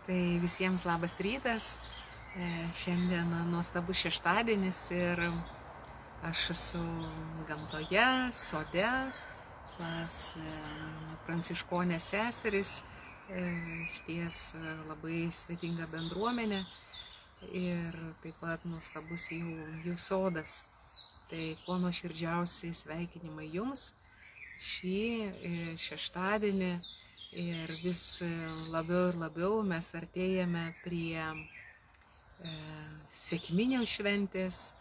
Tai visiems labas rytas. Šiandien nuostabus šeštadienis ir aš esu gamtoje, sode, pas pranciškonės seseris, išties labai svetinga bendruomenė ir taip pat nuostabus jų sodas. Tai kuo nuoširdžiausiai sveikinimai jums šį šeštadienį ir vis labiau ir labiau mes artėjame prie sekminių šventės,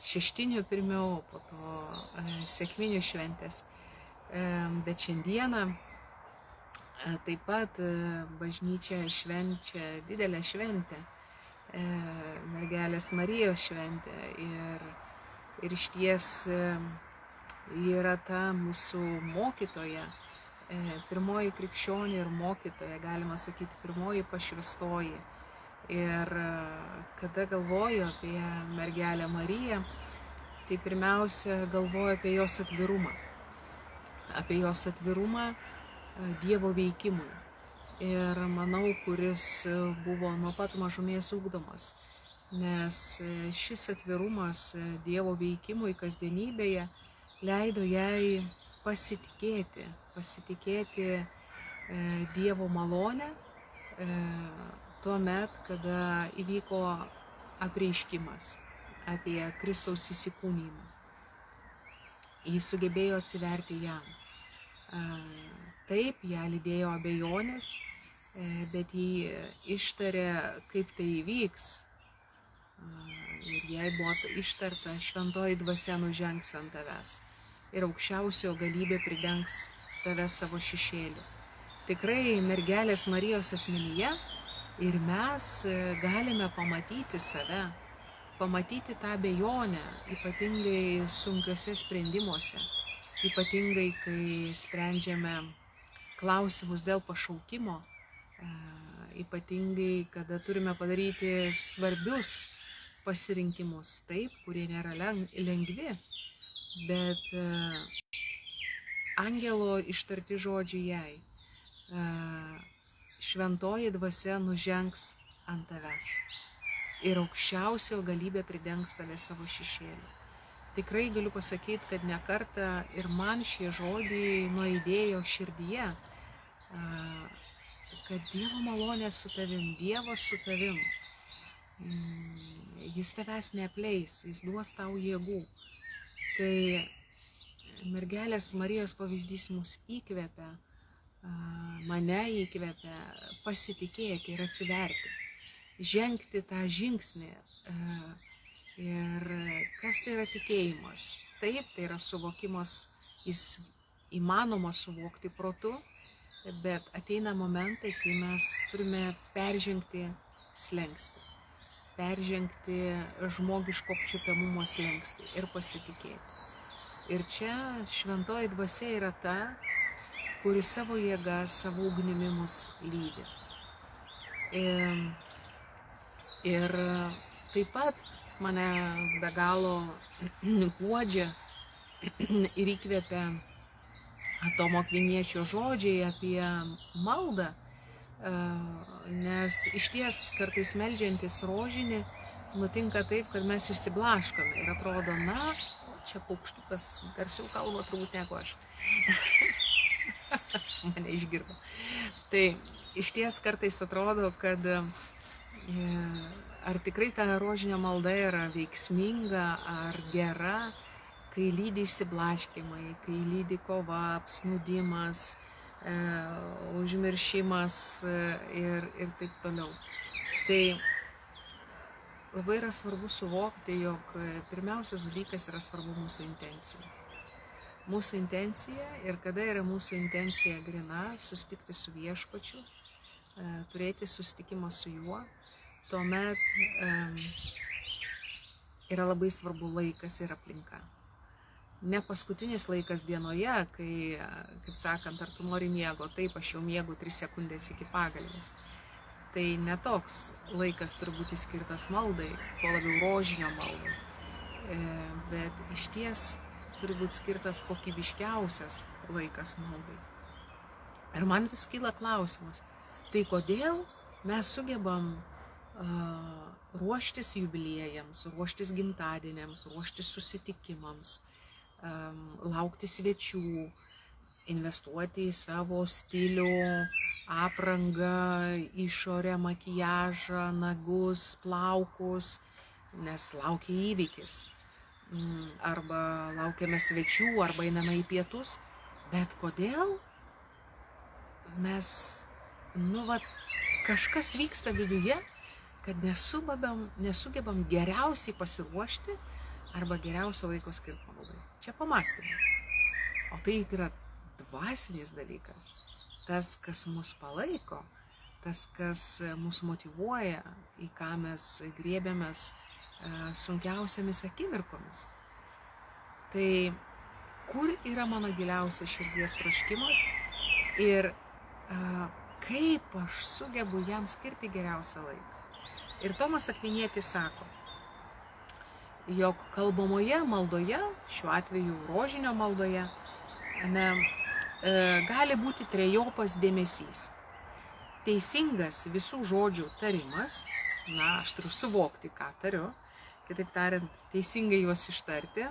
šeštinių pirmiau, po to sekminių šventės. Bet šiandieną taip pat bažnyčia švenčia didelę šventę, Mergelės Marijos šventę ir išties ji yra ta mūsų mokytoja, pirmoji krikščionė ir mokytoja, galima sakyti, pirmoji pašvęstoji. Ir kada galvoju apie Mergelę Mariją, tai pirmiausia galvoju apie jos atvirumą Dievo veikimui. Ir manau, kuris buvo nuo pat mažumės ugdomas, nes šis atvirumas Dievo veikimui kasdienybėje leido jai pasitikėti Dievo malonę tuo met, kada įvyko apreiškimas apie Kristaus įsikūnijimą. Jis sugebėjo atsiverti jam. Taip, ją lydėjo abejonės, bet jį ištarė, kaip tai įvyks. Ir jai buvo ištarta, šventoji dvasia nužengs ant tavęs ir aukščiausio galybė pridengs tave savo šešėliu. Tikrai Mergelės Marijos asmenyje ir mes galime pamatyti save, pamatyti tą abejonę, ypatingai sunkiuose sprendimuose, ypatingai kai sprendžiame klausimus dėl pašaukimo, ypatingai kada turime padaryti svarbius pasirinkimus, taip, kurie nėra lengvi, bet angelo ištarti žodžiai jai, šventoji dvasia nužengs ant tavęs ir aukščiausio galybė pridengs tave savo šešėliu. Tikrai galiu pasakyti, kad ne kartą ir man šie žodžiai nuaidėjo širdyje, kad Dievo malonė su tavim, Dievas su tavim. Jis tavęs neapleis, jis duos tau jėgų. Tai Mergelės Marijos pavyzdys mus įkvepia, mane įkvepia pasitikėti ir atsiverti, žengti tą žingsnį. Ir kas tai yra tikėjimas? Taip, tai yra suvokimas, jis įmanoma suvokti protu, bet ateina momentai, kai mes turime peržengti slenkstį, peržengti žmogiško apčiuopiamumo slenkstį ir pasitikėti. Ir čia šventoji dvasia yra ta, kuri savo jėga, savo ugnimi mus lydi. Ir taip pat mane be galo guodžia ir įkvepia Tomo Akviniečio žodžiai apie maldą, nes išties kartais meldžiantis rožinį nutinka taip, kad mes išsiblaškome ir atrodo, na, čia paukštukas garsiau kalba turbūt negu aš. Mane išgirdo. Tai išties kartais atrodo, kad ar tikrai ta rožinio malda yra veiksminga ar gera, kai lydi išsiblaškimai, kai lydi kova, apsnūdimas, užmiršimas ir taip toliau. Tai labai yra svarbu suvokti, jog pirmiausias dalykas yra svarbu mūsų intencija. Mūsų intencija ir kada yra mūsų intencija grina, susitikti su Viešpačiu, turėti susitikimą su juo, tuomet yra labai svarbu laikas ir aplinka. Ne paskutinis laikas dienoje, kai, kaip sakant, ar tu nori miego, taip, aš jau miegu 3 sekundės iki pagalbės. Tai netoks laikas turi būti skirtas maldai, tuo labiau rožinio maldai, bet išties turi būti skirtas kokybiškiausias laikas maldai. Ir man vis kyla klausimas, Tai kodėl mes sugebam ruoštis jubiliejams, ruoštis gimtadieniams, ruoštis susitikimams, laukti svečių, investuoti į savo stilių, aprangą, išorę, makiažą, nagus, plaukus, nes laukia įvykis. Arba laukiame svečių, arba einame į pietus. Bet kodėl mes, kažkas vyksta viduje, kad nesugebam geriausiai pasiruošti arba geriausio laiko skirti maldai. Čia pamąstymai. O tai yra dvasinis dalykas. Tas, kas mus palaiko, tas, kas mus motyvuoja, į ką mes griebiamės sunkiausiamis akimirkomis. Tai kur yra mano giliausias širdies troškimas ir kaip aš sugebu jam skirti geriausią laiką. Ir Tomas Akvinietis sako, jog kalbamoje maldoje, šiuo atveju rožinio maldoje, gali būti trejopas dėmesys. Teisingas visų žodžių tarimas, aš turiu suvokti, ką tariu, kitaip tariant, teisingai juos ištarti,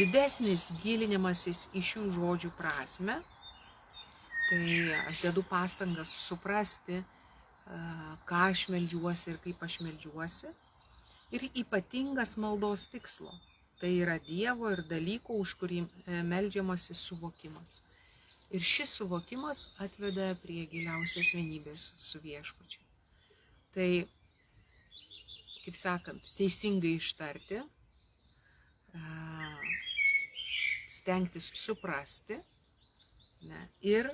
didesnis gilinimasis į šių žodžių prasme, tai aš dedu pastangas suprasti, ką aš meldžiuosi ir kaip aš meldžiuosi, ir ypatingas maldos tikslo, tai yra Dievo ir dalyko, už kurį meldžiamasi suvokimas. Ir šis suvokimas atveda prie giliausios vienybės su Viešpačiu. Tai, kaip sakant, teisingai ištarti, stengtis suprasti ir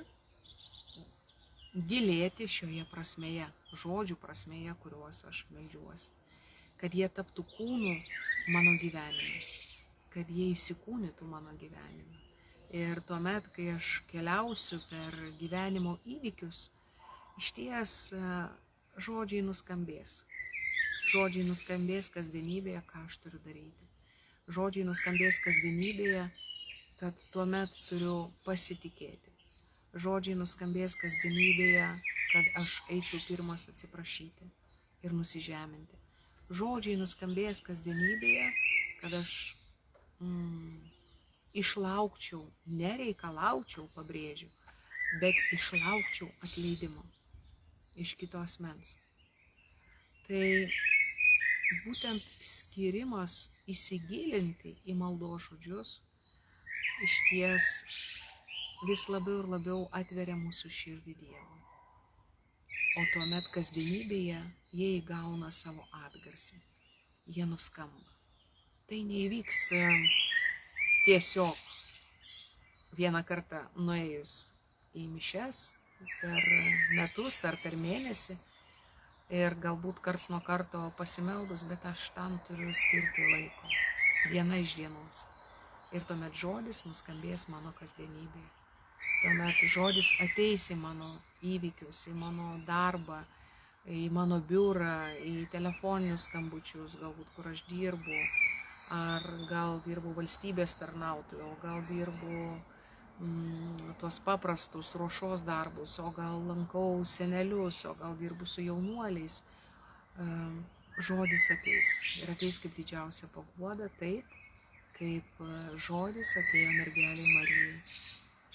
gilėti šioje prasmėje, žodžių prasmėje, kuriuos aš meldžiuosi. Kad jie taptų kūnu mano gyvenime, kad jie įsikūnytų mano gyvenime. Ir tuomet, kai aš keliausiu per gyvenimo įvykius, išties žodžiai nuskambės. Žodžiai nuskambės kasdienybėje, ką aš turiu daryti. Žodžiai nuskambės kasdienybėje, kad tuomet turiu pasitikėti. Žodžiai nuskambės kasdienybėje, kad aš eičiau pirmas atsiprašyti ir nusižeminti. Žodžiai nuskambės kasdienybėje, kad aš išlaukčiau, nereikalaučiau, pabrėžiu, bet išlaukčiau atleidimo iš kito asmens. Tai būtent skyrimas įsigilinti į maldos žodžius išties vis labiau ir labiau atveria mūsų širdį Dievui. O tuomet kasdienybėje jie įgauna savo atgarsį, jie nuskamba. Tai neįvyks tiesiog vieną kartą nuėjus į mišias per metus ar per mėnesį ir galbūt karts nuo karto pasimeldus, bet aš tam turiu skirti laiko, diena iš dienos. Ir tuomet žodis nuskambės mano kasdienybėje. Tuomet žodis ateis į mano įvykius, į mano darbą, į mano biurą, į telefoninius skambučius, galbūt kur aš dirbu, ar gal dirbu valstybės tarnautoju, o gal dirbu tuos paprastus ruošos darbus, o gal lankau senelius, o gal dirbu su jaunuoliais. Žodis ateis ir ateis kaip didžiausia paguoda, taip, kaip žodis atėjo mergelei Marijai.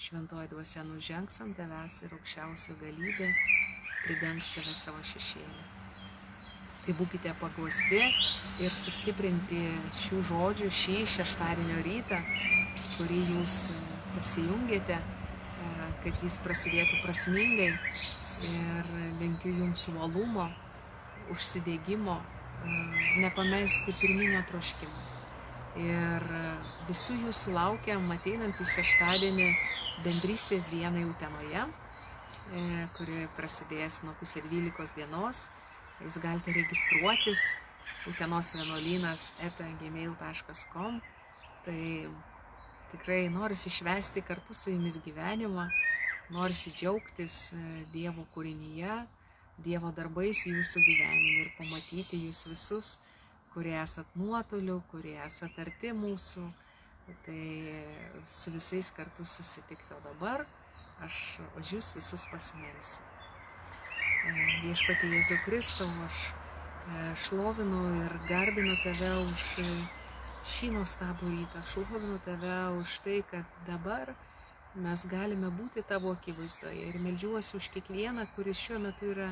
Šventoji dvasia nužengs ant tavęs ir aukščiausio galybė pridengs tave savo šešėlį. Tai būkite paguosti ir sustiprinti šių žodžių šį šeštadienio rytą, kurį jūs pasijungėte, kad jis prasidėtų prasmingai, ir linkiu jums uolumo, užsidegimo, nepamesti pirminio troškimo. Ir visų jūsų laukiam ateinantį šeštadienį bendrystės dienai Utenoje, kuri prasidės nuo 11:30 dienos. Jūs galite registruotis utenosvienolynas@gmail.com. Tai tikrai norisi švęsti kartu su jumis gyvenimą, norisi džiaugtis Dievo kūrinyje, Dievo darbais jūsų gyvenime ir pamatyti jūs visus, kurie esat nuotoliu, kurie esat arti mūsų. Tai su visais kartu susitikti. O dabar aš už jūs visus pasimelsiu. Viešpatie Jėzau Kristau, aš šlovinu ir garbinu tave už šį nuostabų rytą. Šlovinu tave už tai, kad dabar mes galime būti tavo akivaizdoje. Ir meldžiuosi už kiekvieną, kuris šiuo metu yra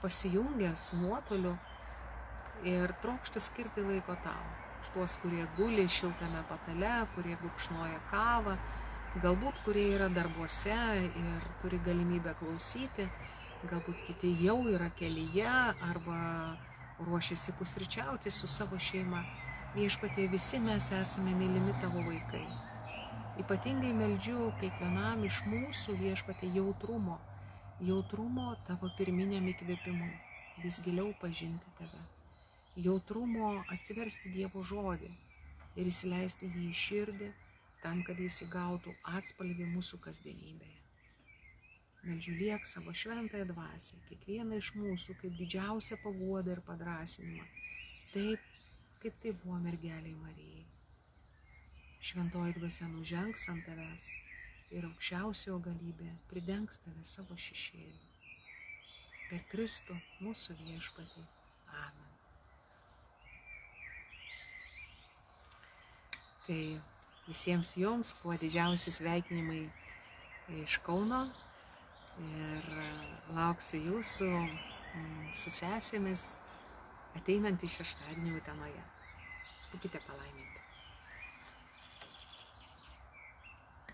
pasijungęs nuotoliu ir trokšta skirti laiko tau. Už tuos, kurie guli šiltame patale, kurie gurkšnoja kavą, galbūt kurie yra darbuose ir turi galimybę klausyti, galbūt kiti jau yra kelyje arba ruošiasi pusryčiauti su savo šeima. Viešpatie, visi mes esame mylimi tavo vaikai. Ypatingai meldžiu kiekvienam iš mūsų, Viešpatie, jautrumo tavo pirminiam įkvėpimui, vis giliau pažinti tave. Jautrumo atsiversti Dievo žodį ir įsileisti jį į širdį, tam, kad jis įgautų atspalvį mūsų kasdienybėje. Meldžiu liek savo šventąją dvasią, kiekvieną iš mūsų kaip didžiausią paguodą ir padrąsinimą, taip, kaip tai buvo mergeliai Marijai. Šventoji dvasia nužengs ant tavęs ir aukščiausiojo galybė pridengs tave savo šešėliu. Per Kristų mūsų Viešpatį. Amen. Tai visiems jums kuo didžiausi sveikinimai iš Kauno ir lauksiu jūsų su sesėmis ateinantį šeštadienį Utenoje. Būkite palaiminti.